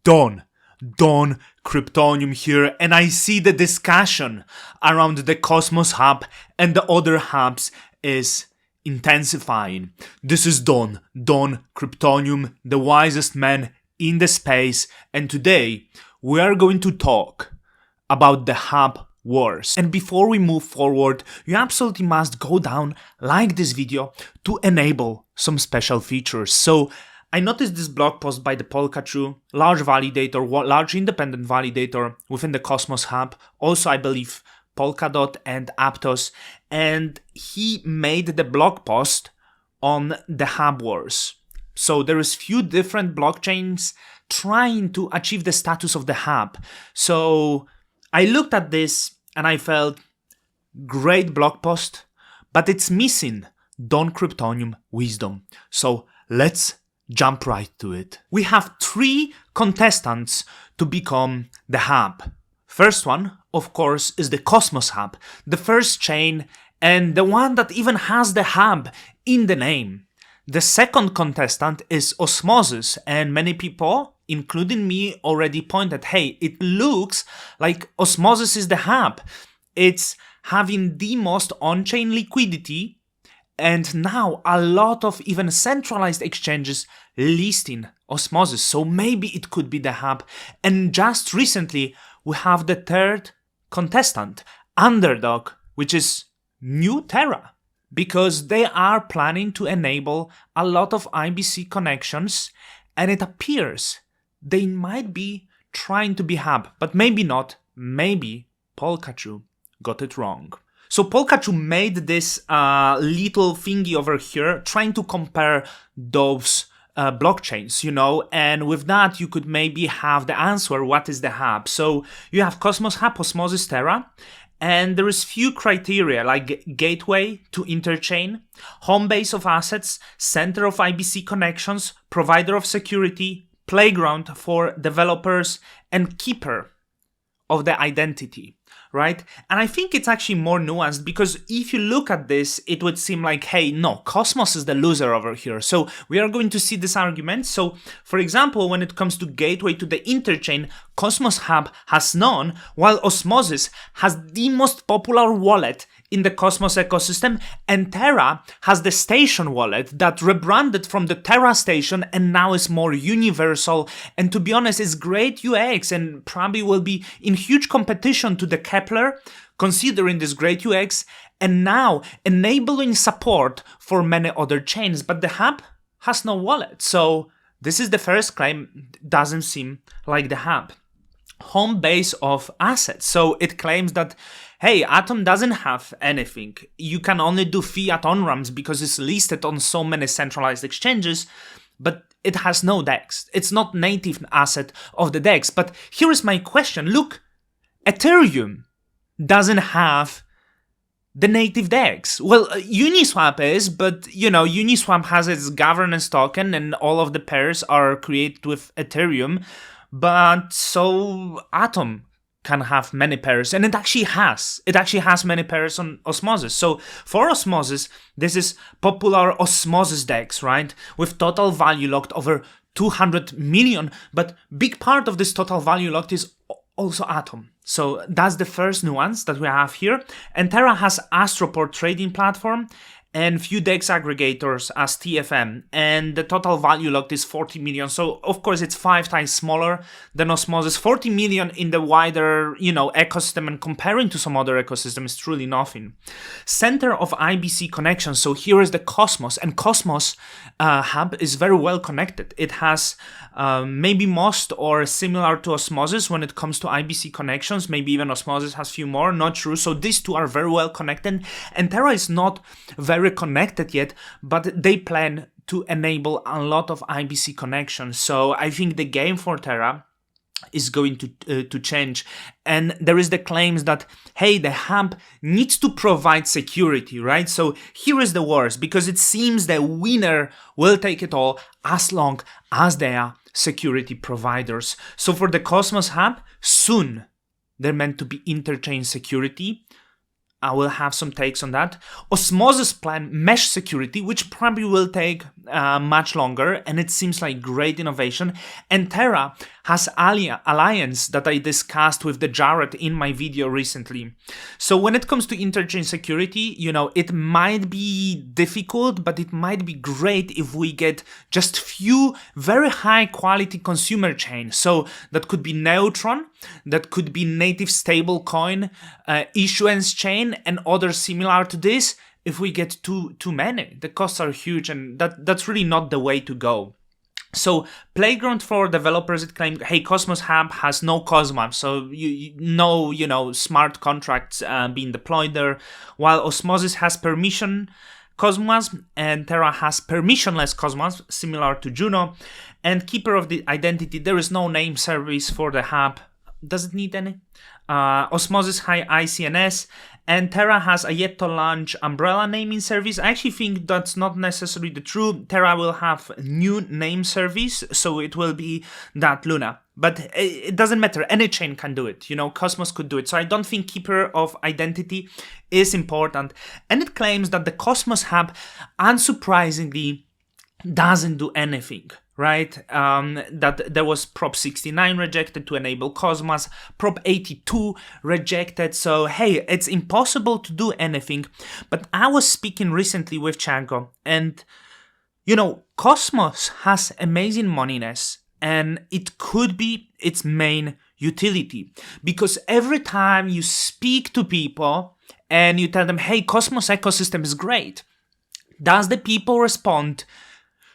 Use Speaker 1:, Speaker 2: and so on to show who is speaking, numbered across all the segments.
Speaker 1: Dawn Kryptonium here, and I see the discussion around the Cosmos Hub and the other hubs is intensifying. This is Dawn Kryptonium, the wisest man in the space, and today we are going to talk about the hub wars. And before we move forward, you absolutely must go down, like this video to enable some special features. So I noticed this blog post by the Polkachu, large validator, large independent validator within the Cosmos Hub. Also, I believe Polkadot and Aptos, and he made the blog post on the hub wars. So there is few different blockchains trying to achieve the status of the hub. So I looked at this and I felt, great blog post, but it's missing Dawn Kryptonium wisdom. So let's jump right to it. We have 3 contestants to become the hub. First one, of course, is the Cosmos Hub, the first chain and the one that even has the hub in the name. The second contestant is Osmosis, and many people, including me, already pointed, hey, it looks like Osmosis is the hub. It's having the most on-chain liquidity, and now a lot of even centralized exchanges listing Osmosis, so maybe it could be the hub. And just recently, we have the third contestant, Underdog, which is new Terra, because they are planning to enable a lot of IBC connections, and it appears they might be trying to be hub, but maybe not. Maybe Polkachu got it wrong. So Polkachu made this little thingy over here, trying to compare those blockchains, and with that you could maybe have the answer, what is the hub? So you have Cosmos Hub, Osmosis, Terra, and there is few criteria like gateway to interchain, home base of assets, center of IBC connections, provider of security, playground for developers, and keeper of the identity, right? And I think it's actually more nuanced, because if you look at this, it would seem like, hey, no, Cosmos is the loser over here. So we are going to see this argument. So for example, when it comes to gateway to the interchain, Cosmos Hub has none, while Osmosis has the most popular wallet in the Cosmos ecosystem, and Terra has the station wallet that rebranded from the Terra station and now is more universal, and to be honest, it's great UX and probably will be in huge competition to the Kepler, considering this great UX, and now enabling support for many other chains, but the hub has no wallet. So this is the first claim, doesn't seem like the hub. Home base of assets. So it claims that, hey, Atom doesn't have anything. You can only do fiat on-ramps because it's listed on so many centralized exchanges, but it has no DEX. It's not native asset of the DEX. But here is my question. Look, Ethereum doesn't have the native DEX. Well, Uniswap is, but Uniswap has its governance token and all of the pairs are created with Ethereum. But so Atom can have many pairs, and it actually has many pairs on Osmosis. So for Osmosis, this is popular Osmosis DEX, right? With total value locked over 200 million, but big part of this total value locked is also Atom. So that's the first nuance that we have here. And Terra has Astroport trading platform and few DEX aggregators as TFM, and the total value locked is 40 million. So of course it's 5 times smaller than Osmosis. 40 million in the wider, ecosystem, and comparing to some other ecosystem is truly nothing. Center of IBC connection. So here is the Cosmos, and Cosmos hub is very well connected. It has maybe most or similar to Osmosis when it comes to IBC connections. Maybe even Osmosis has few more, not true. So these two are very well connected, and Terra is not very connected yet, but they plan to enable a lot of IBC connections. So I think the game for Terra is going to change. And there is the claims that, hey, the hub needs to provide security, right? So here is the worst, because it seems the winner will take it all as long as they are security providers. So for the Cosmos hub, soon they're meant to be interchain security. I will have some takes on that. Osmosis plan mesh security, which probably will take much longer, and it seems like great innovation. And Terra has alliance that I discussed with the Jared in my video recently. So when it comes to interchain security, it might be difficult, but it might be great if we get just few very high quality consumer chains. So that could be Neutron, that could be native stablecoin, issuance chain, and others similar to this. If we get too many, the costs are huge, and that's really not the way to go. So Playground for developers, it claimed, hey, Cosmos Hub has no Cosmos, so no smart contracts being deployed there, while Osmosis has permission Cosmos and Terra has permissionless Cosmos, similar to Juno, and Keeper of the Identity, there is no name service for the hub. Does it need any? Osmosis high ICNS, and Terra has a yet to launch umbrella naming service. I actually think that's not necessarily the true. Terra will have new name service, so it will be that Luna. But it doesn't matter, any chain can do it, Cosmos could do it. So I don't think Keeper of Identity is important. And it claims that the Cosmos Hub, unsurprisingly, doesn't do anything. Right? That there was Prop 69 rejected to enable Cosmos, Prop 82 rejected, so hey, it's impossible to do anything. But I was speaking recently with Chango, and Cosmos has amazing moneyness, and it could be its main utility, because every time you speak to people and you tell them, hey, Cosmos ecosystem is great, does the people respond,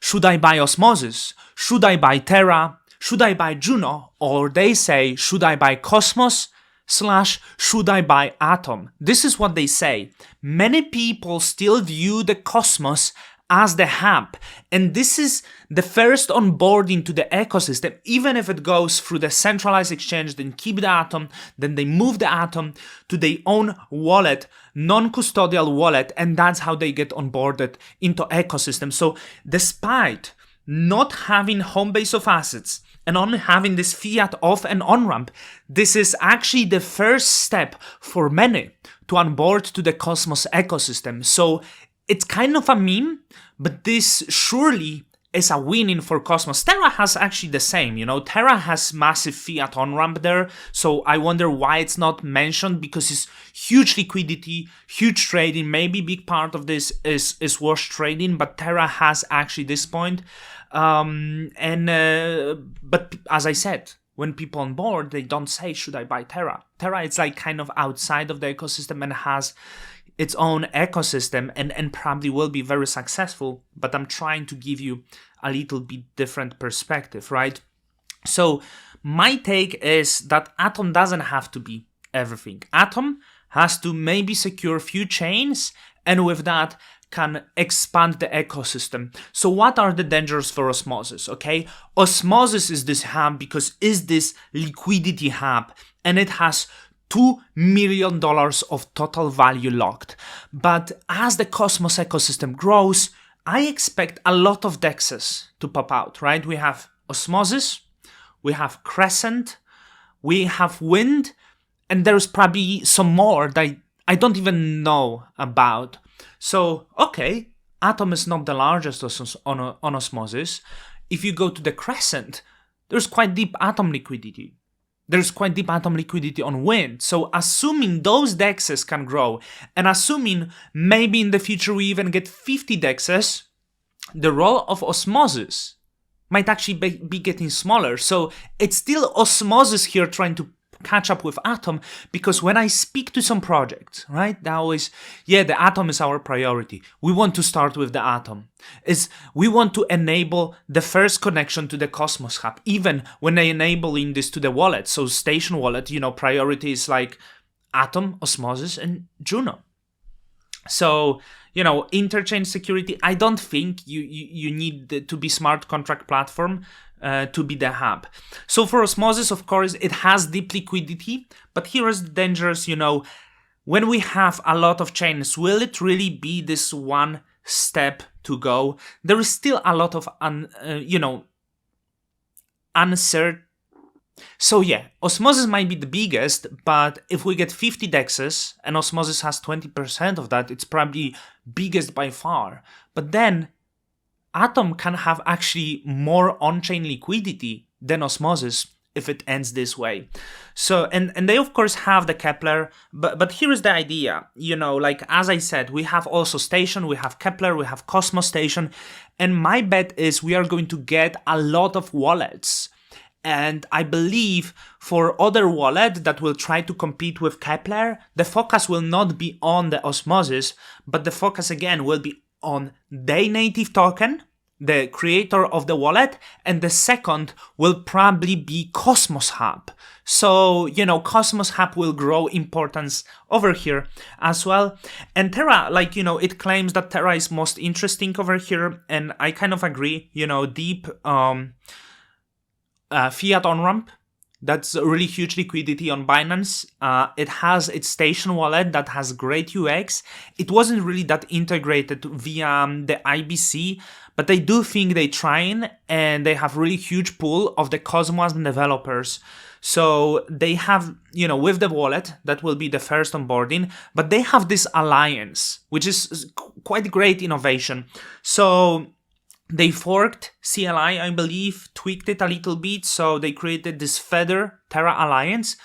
Speaker 1: should I buy Osmosis? Should I buy Terra? Should I buy Juno? Or they say, should I buy Cosmos? / should I buy Atom? This is what they say. Many people still view the Cosmos as the hub, and this is the first onboarding to the ecosystem. Even if it goes through the centralized exchange, then keep the Atom, then they move the Atom to their own wallet, non-custodial wallet, and that's how they get onboarded into ecosystem. So despite not having home base of assets and only having this fiat off and on ramp, this is actually the first step for many to onboard to the Cosmos ecosystem. So it's kind of a meme, but this surely is a winning for Cosmos. Terra has actually the same, Terra has massive fiat on-ramp there, so I wonder why it's not mentioned, because it's huge liquidity, huge trading, maybe big part of this is wash trading, but Terra has actually this point. But as I said, when people on board, they don't say, should I buy Terra? Terra is like kind of outside of the ecosystem and has its own ecosystem and probably will be very successful, but I'm trying to give you a little bit different perspective, right? So my take is that Atom doesn't have to be everything. Atom has to maybe secure a few chains, and with that can expand the ecosystem. So what are the dangers for Osmosis? Okay, Osmosis is this hub because is this liquidity hub, and it has $2 million of total value locked. But as the Cosmos ecosystem grows, I expect a lot of dexes to pop out, right? We have Osmosis, we have Crescent, we have Wind, and there's probably some more that I don't even know about. So, okay, Atom is not the largest on Osmosis. If you go to the Crescent, there's quite deep Atom liquidity. There's quite deep Atom liquidity on Wind. So assuming those dexes can grow, and assuming maybe in the future we even get 50 dexes, the role of Osmosis might actually be getting smaller. So it's still Osmosis here trying to catch up with Atom, because when I speak to some projects, right, they always, yeah, the Atom is our priority. We want to start with the Atom. We want to enable the first connection to the Cosmos Hub, even when I enabling this to the wallet. So Station Wallet, priority is like Atom, Osmosis, and Juno. So, interchain security, I don't think you need to be smart contract platform to be the hub. So for Osmosis, of course, it has deep liquidity, but here is the dangers, when we have a lot of chains, will it really be this one step to go? There is still a lot of uncertain. So yeah, Osmosis might be the biggest, but if we get 50 dexes and Osmosis has 20% of that, it's probably biggest by far. But then Atom can have actually more on-chain liquidity than Osmosis, if it ends this way. So, and they of course have the Kepler, but here is the idea, like as I said, we have also station, we have Kepler, we have Cosmos station, and my bet is we are going to get a lot of wallets. And I believe for other wallets that will try to compete with Kepler, the focus will not be on the Osmosis, but the focus again will be on their native token, the creator of the wallet, and the second will probably be Cosmos Hub. So, Cosmos Hub will grow importance over here as well. And Terra, it claims that Terra is most interesting over here, and I kind of agree, deep fiat on-ramp. That's really huge liquidity on Binance. It has its station wallet that has great UX. It wasn't really that integrated via the IBC, but I do think they're trying, and they have really huge pool of the Cosmos developers. So they have, with the wallet, that will be the first onboarding, but they have this alliance, which is quite great innovation. So they forked CLI, I believe, tweaked it a little bit, so they created this Feather Terra Alliance.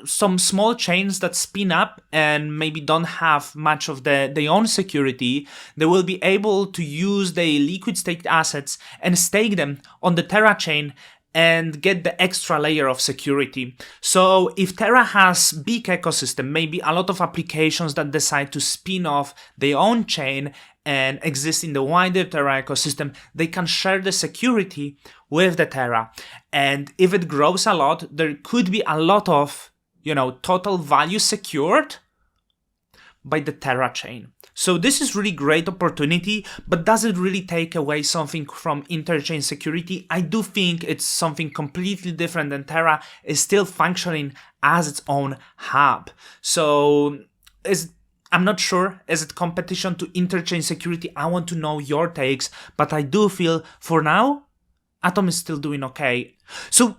Speaker 1: Some small chains that spin up and maybe don't have much of their own security, they will be able to use the liquid staked assets and stake them on the Terra chain and get the extra layer of security. So if Terra has big ecosystem, maybe a lot of applications that decide to spin off their own chain and exist in the wider Terra ecosystem, they can share the security with the Terra. And if it grows a lot, there could be a lot of, total value secured by the Terra chain. So this is really great opportunity, but does it really take away something from interchain security? I do think it's something completely different, and Terra is still functioning as its own hub. So I'm not sure, is it competition to interchain security? I want to know your takes, but I do feel for now, Atom is still doing okay. So,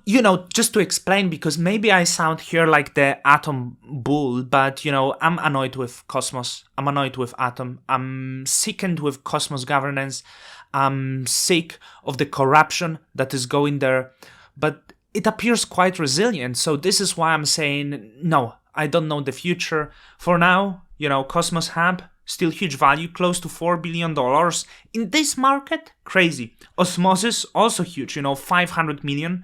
Speaker 1: just to explain, because maybe I sound here like the Atom bull, but, I'm annoyed with Cosmos. I'm annoyed with Atom. I'm sickened with Cosmos governance. I'm sick of the corruption that is going there. But it appears quite resilient. So this is why I'm saying, no, I don't know the future. For now, Cosmos Hub, still huge value, close to $4 billion. In this market, crazy. Osmosis, also huge, 500 million.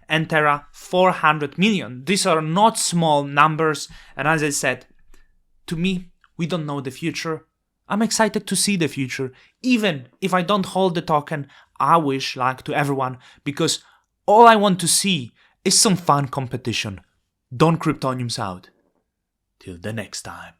Speaker 1: And Terra, 400 million. These are not small numbers. And as I said, to me, we don't know the future. I'm excited to see the future. Even if I don't hold the token, I wish luck to everyone, because all I want to see is some fun competition. Don't Cryptoniums out. Till the next time.